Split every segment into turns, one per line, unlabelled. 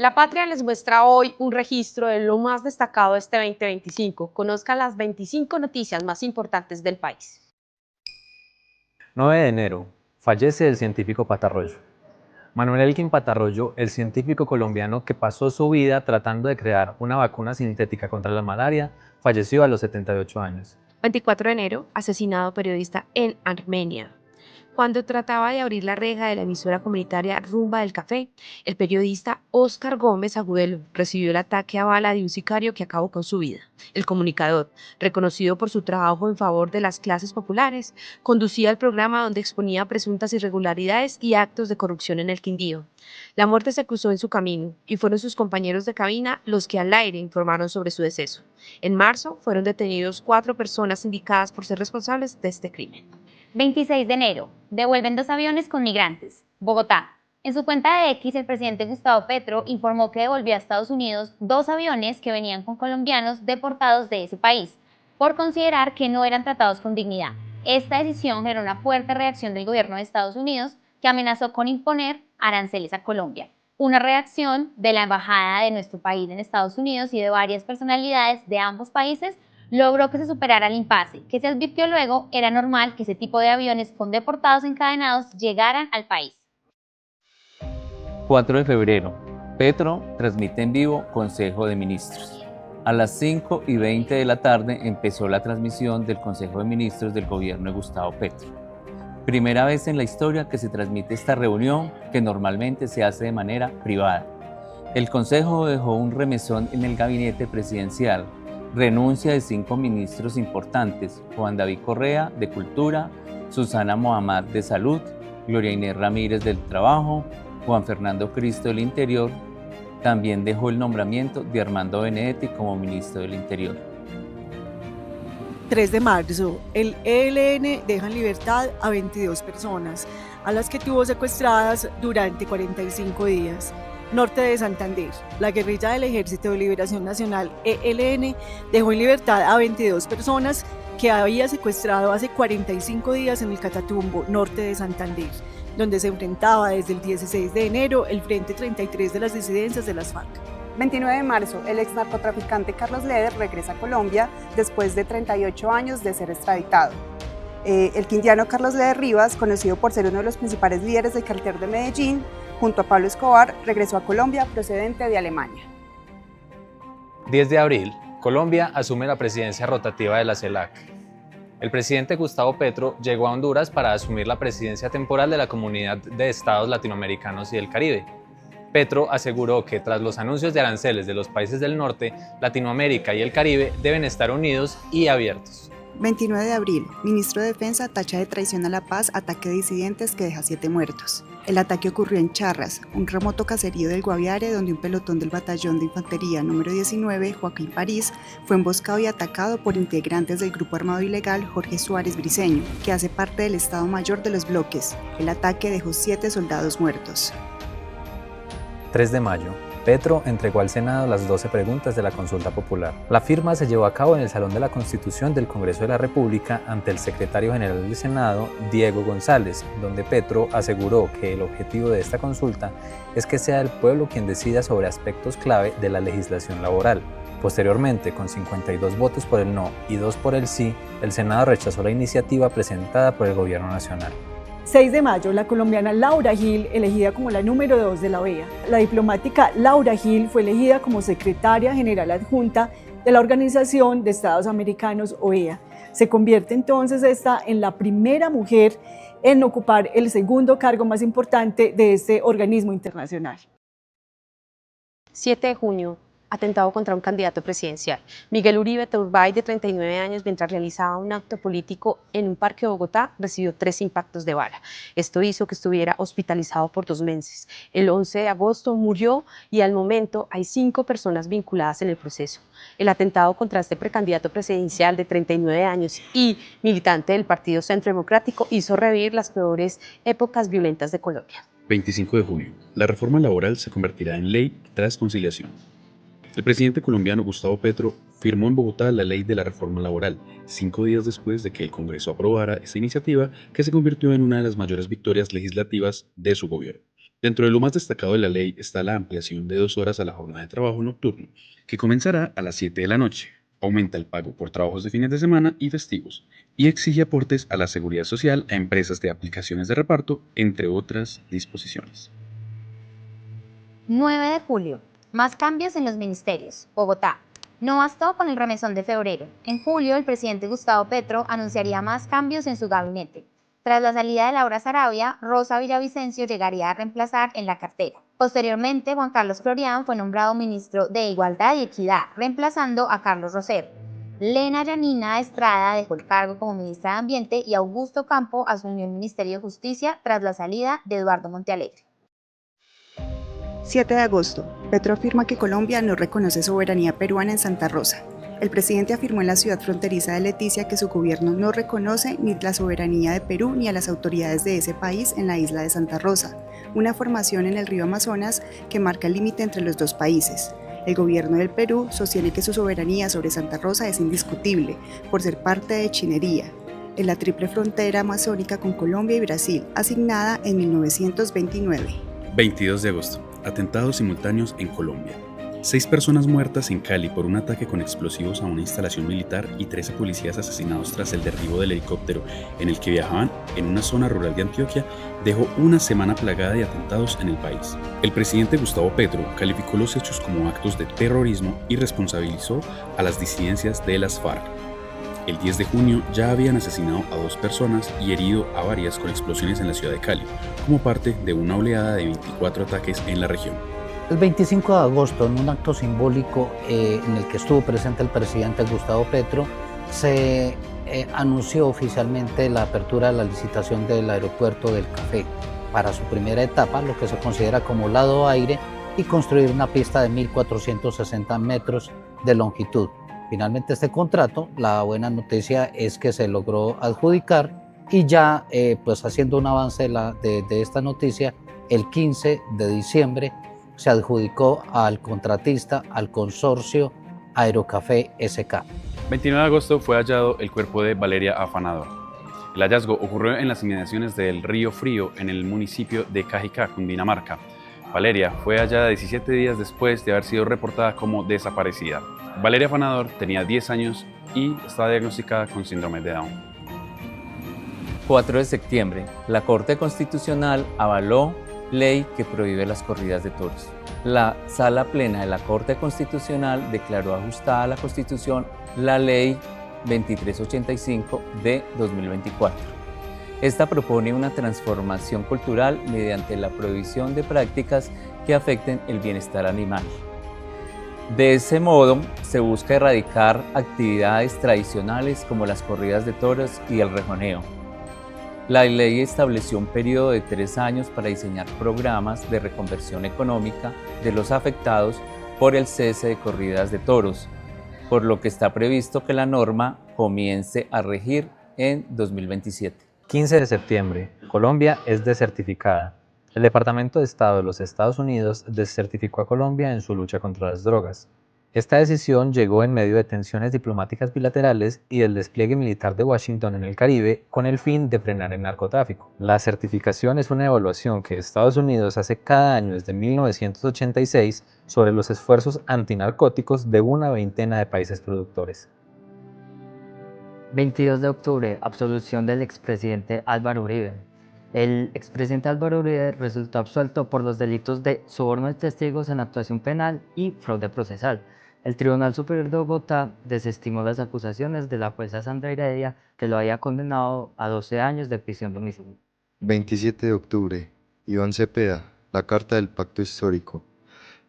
La Patria les muestra hoy un registro de lo más destacado de este 2025. Conozca las 25 noticias más importantes del país.
9 de enero. Fallece el científico Patarroyo. Manuel Elkin Patarroyo, el científico colombiano que pasó su vida tratando de crear una vacuna sintética contra la malaria, falleció a los 78 años.
24 de enero, asesinado periodista en Armenia. Cuando trataba de abrir la reja de la emisora comunitaria Rumba del Café, el periodista Óscar Gómez Agudelo recibió el ataque a bala de un sicario que acabó con su vida. El comunicador, reconocido por su trabajo en favor de las clases populares, conducía el programa donde exponía presuntas irregularidades y actos de corrupción en el Quindío. La muerte se cruzó en su camino y fueron sus compañeros de cabina los que al aire informaron sobre su deceso. En marzo fueron detenidos 4 personas indicadas por ser responsables de este crimen.
26 de enero. Devuelven 2 aviones con migrantes. Bogotá. En su cuenta de X, el presidente Gustavo Petro informó que devolvió a Estados Unidos 2 aviones que venían con colombianos deportados de ese país, por considerar que no eran tratados con dignidad. Esta decisión generó una fuerte reacción del gobierno de Estados Unidos, que amenazó con imponer aranceles a Colombia. Una reacción de la embajada de nuestro país en Estados Unidos y de varias personalidades de ambos países logró que se superara el impasse, que se advirtió luego era normal que ese tipo de aviones con deportados encadenados llegaran al país.
4 de febrero. Petro transmite en vivo Consejo de Ministros. A las 5:20 de la tarde empezó la transmisión del Consejo de Ministros del gobierno de Gustavo Petro. Primera vez en la historia que se transmite esta reunión, que normalmente se hace de manera privada. El Consejo dejó un remesón en el gabinete presidencial. Renuncia de 5 ministros importantes: Juan David Correa, de Cultura; Susana Mohamad, de Salud; Gloria Inés Ramírez, del Trabajo; Juan Fernando Cristo, del Interior. También dejó el nombramiento de Armando Benedetti como ministro del Interior.
3 de marzo, el ELN deja en libertad a 22 personas, a las que tuvo secuestradas durante 45 días. Norte de Santander, la guerrilla del Ejército de Liberación Nacional, ELN, dejó en libertad a 22 personas que había secuestrado hace 45 días en el Catatumbo, norte de Santander, donde se enfrentaba desde el 16 de enero el Frente 33 de las disidencias de las FARC.
29 de marzo, el ex narcotraficante Carlos Leder regresa a Colombia después de 38 años de ser extraditado. El quindiano Carlos Leder Rivas, conocido por ser uno de los principales líderes del cartel de Medellín, junto a Pablo Escobar, regresó a Colombia procedente de Alemania.
10 de abril. Colombia asume la presidencia rotativa de la CELAC. El presidente Gustavo Petro llegó a Honduras para asumir la presidencia temporal de la Comunidad de Estados Latinoamericanos y del Caribe. Petro aseguró que tras los anuncios de aranceles de los países del norte, Latinoamérica y el Caribe deben estar unidos y abiertos.
29 de abril, ministro de Defensa tacha de traición a la paz ataque de disidentes que deja 7 muertos. El ataque ocurrió en Charras, un remoto caserío del Guaviare, donde un pelotón del batallón de infantería número 19, Joaquín París, fue emboscado y atacado por integrantes del grupo armado ilegal Jorge Suárez Briceño, que hace parte del Estado Mayor de los Bloques. El ataque dejó 7 soldados muertos.
3 de mayo. Petro entregó al Senado las 12 preguntas de la consulta popular. La firma se llevó a cabo en el Salón de la Constitución del Congreso de la República ante el secretario general del Senado, Diego González, donde Petro aseguró que el objetivo de esta consulta es que sea el pueblo quien decida sobre aspectos clave de la legislación laboral. Posteriormente, con 52 votos por el no y 2 por el sí, el Senado rechazó la iniciativa presentada por el Gobierno Nacional.
6 de mayo, la colombiana Laura Gil, elegida como la número 2 de la OEA. La diplomática Laura Gil fue elegida como secretaria general adjunta de la Organización de Estados Americanos, OEA. Se convierte entonces esta en la primera mujer en ocupar el segundo cargo más importante de este organismo internacional.
7 de junio. Atentado contra un candidato presidencial. Miguel Uribe Turbay, de 39 años, mientras realizaba un acto político en un parque de Bogotá, recibió 3 impactos de bala. Esto hizo que estuviera hospitalizado por 2 meses. El 11 de agosto murió y al momento hay 5 personas vinculadas en el proceso. El atentado contra este precandidato presidencial de 39 años y militante del Partido Centro Democrático hizo revivir las peores épocas violentas de Colombia.
25 de junio. La reforma laboral se convertirá en ley tras conciliación. El presidente colombiano Gustavo Petro firmó en Bogotá la ley de la reforma laboral, 5 días después de que el Congreso aprobara esta iniciativa que se convirtió en una de las mayores victorias legislativas de su gobierno. Dentro de lo más destacado de la ley está la ampliación de 2 horas a la jornada de trabajo nocturno, que comenzará a las 7 de la noche. Aumenta el pago por trabajos de fines de semana y festivos, y exige aportes a la seguridad social a empresas de aplicaciones de reparto, entre otras disposiciones.
9 de julio. Más cambios en los ministerios. Bogotá. No bastó con el remesón de febrero. En julio, el presidente Gustavo Petro anunciaría más cambios en su gabinete. Tras la salida de Laura Sarabia, Rosa Villavicencio llegaría a reemplazar en la cartera. Posteriormente, Juan Carlos Florián fue nombrado ministro de Igualdad y Equidad, reemplazando a Carlos Rosero. Lena Yanina Estrada dejó el cargo como ministra de Ambiente y Augusto Campo asumió el Ministerio de Justicia tras la salida de Eduardo Montealegre.
7 de agosto. Petro afirma que Colombia no reconoce soberanía peruana en Santa Rosa. El presidente afirmó en la ciudad fronteriza de Leticia que su gobierno no reconoce ni la soberanía de Perú ni a las autoridades de ese país en la isla de Santa Rosa, una formación en el río Amazonas que marca el límite entre los dos países. El gobierno del Perú sostiene que su soberanía sobre Santa Rosa es indiscutible, por ser parte de Chinería, en la triple frontera amazónica con Colombia y Brasil, asignada en 1929.
22 de agosto. Atentados simultáneos en Colombia. 6 personas muertas en Cali por un ataque con explosivos a una instalación militar y 13 policías asesinados tras el derribo del helicóptero en el que viajaban en una zona rural de Antioquia dejó una semana plagada de atentados en el país. El presidente Gustavo Petro calificó los hechos como actos de terrorismo y responsabilizó a las disidencias de las FARC. El 10 de junio ya habían asesinado a 2 personas y herido a varias con explosiones en la ciudad de Cali, como parte de una oleada de 24 ataques en la región.
El 25 de agosto, en un acto simbólico en el que estuvo presente el presidente Gustavo Petro, se anunció oficialmente la apertura de la licitación del aeropuerto del Café para su primera etapa, lo que se considera como lado aire, y construir una pista de 1.460 metros de longitud. Finalmente este contrato, la buena noticia es que se logró adjudicar y ya pues haciendo un avance de esta noticia, el 15 de diciembre se adjudicó al contratista, al consorcio Aerocafé SK.
29 de agosto fue hallado el cuerpo de Valeria Afanador. El hallazgo ocurrió en las inmediaciones del Río Frío, en el municipio de Cajicá, Cundinamarca. Valeria fue hallada 17 días después de haber sido reportada como desaparecida. Valeria Afanador tenía 10 años y estaba diagnosticada con síndrome de Down.
4 de septiembre, la Corte Constitucional avaló ley que prohíbe las corridas de toros. La Sala Plena de la Corte Constitucional declaró ajustada a la Constitución la Ley 2385 de 2024. Esta propone una transformación cultural mediante la prohibición de prácticas que afecten el bienestar animal. De ese modo, se busca erradicar actividades tradicionales como las corridas de toros y el rejoneo. La ley estableció un periodo de 3 años para diseñar programas de reconversión económica de los afectados por el cese de corridas de toros, por lo que está previsto que la norma comience a regir en 2027.
15 de septiembre, Colombia es desertificada. El Departamento de Estado de los Estados Unidos desertificó a Colombia en su lucha contra las drogas. Esta decisión llegó en medio de tensiones diplomáticas bilaterales y del despliegue militar de Washington en el Caribe con el fin de frenar el narcotráfico. La certificación es una evaluación que Estados Unidos hace cada año desde 1986 sobre los esfuerzos antinarcóticos de una veintena de países productores.
22 de octubre, absolución del expresidente Álvaro Uribe. El expresidente Álvaro Uribe resultó absuelto por los delitos de soborno de testigos en actuación penal y fraude procesal. El Tribunal Superior de Bogotá desestimó las acusaciones de la jueza Sandra Heredia, que lo había condenado a 12 años de prisión domiciliaria.
27 de octubre, Iván Cepeda, la Carta del Pacto Histórico.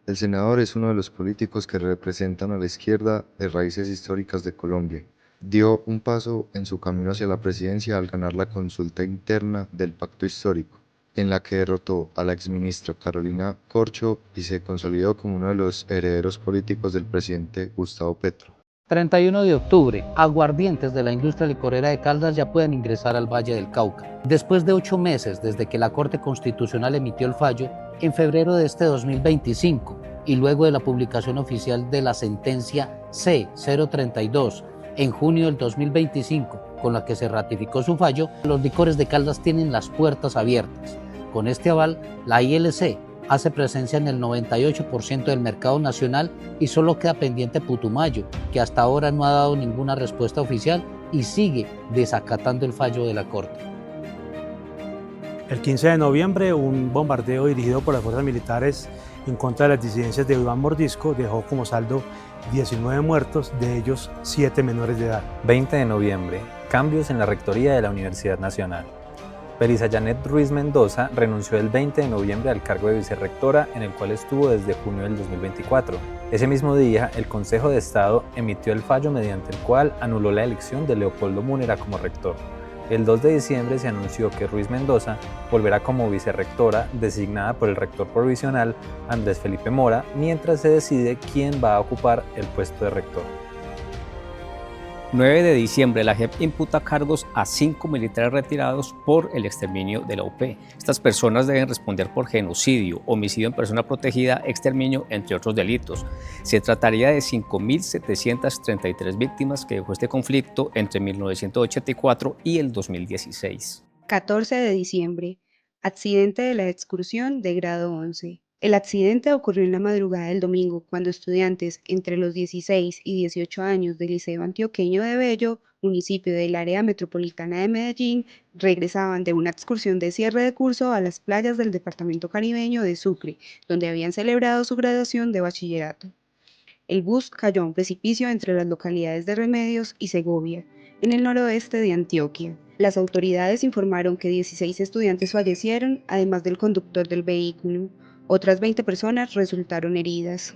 El senador es uno de los políticos que representan a la izquierda de raíces históricas de Colombia. Dio un paso en su camino hacia la presidencia al ganar la consulta interna del Pacto Histórico, en la que derrotó a la exministra Carolina Corcho y se consolidó como uno de los herederos políticos del presidente Gustavo Petro.
31 de octubre, aguardientes de la industria licorera de Caldas ya pueden ingresar al Valle del Cauca. Después de 8 meses desde que la Corte Constitucional emitió el fallo, en febrero de este 2025, y luego de la publicación oficial de la sentencia C-032, en junio del 2025, con la que se ratificó su fallo, los licores de Caldas tienen las puertas abiertas. Con este aval, la ILC hace presencia en el 98% del mercado nacional y solo queda pendiente Putumayo, que hasta ahora no ha dado ninguna respuesta oficial y sigue desacatando el fallo de la Corte.
El 15 de noviembre, un bombardeo dirigido por las fuerzas militares en contra de las disidencias de Iván Mordisco dejó como saldo 19 muertos, de ellos 7 menores de edad.
20 de noviembre, cambios en la rectoría de la Universidad Nacional. Belisa Janet Ruiz Mendoza renunció el 20 de noviembre al cargo de vicerrectora, en el cual estuvo desde junio del 2024. Ese mismo día, el Consejo de Estado emitió el fallo mediante el cual anuló la elección de Leopoldo Múnera como rector. El 2 de diciembre se anunció que Ruiz Mendoza volverá como vicerrectora, designada por el rector provisional Andrés Felipe Mora, mientras se decide quién va a ocupar el puesto de rector.
9 de diciembre, la JEP imputa cargos a 5 militares retirados por el exterminio de la UP. Estas personas deben responder por genocidio, homicidio en persona protegida, exterminio, entre otros delitos. Se trataría de 5.733 víctimas que dejó este conflicto entre 1984 y el 2016.
14 de diciembre, accidente de la excursión de grado 11. El accidente ocurrió en la madrugada del domingo, cuando estudiantes entre los 16 y 18 años del Liceo Antioqueño de Bello, municipio del área metropolitana de Medellín, regresaban de una excursión de cierre de curso a las playas del departamento caribeño de Sucre, donde habían celebrado su graduación de bachillerato. El bus cayó a un precipicio entre las localidades de Remedios y Segovia, en el noroeste de Antioquia. Las autoridades informaron que 16 estudiantes fallecieron, además del conductor del vehículo. Otras 20 personas resultaron heridas.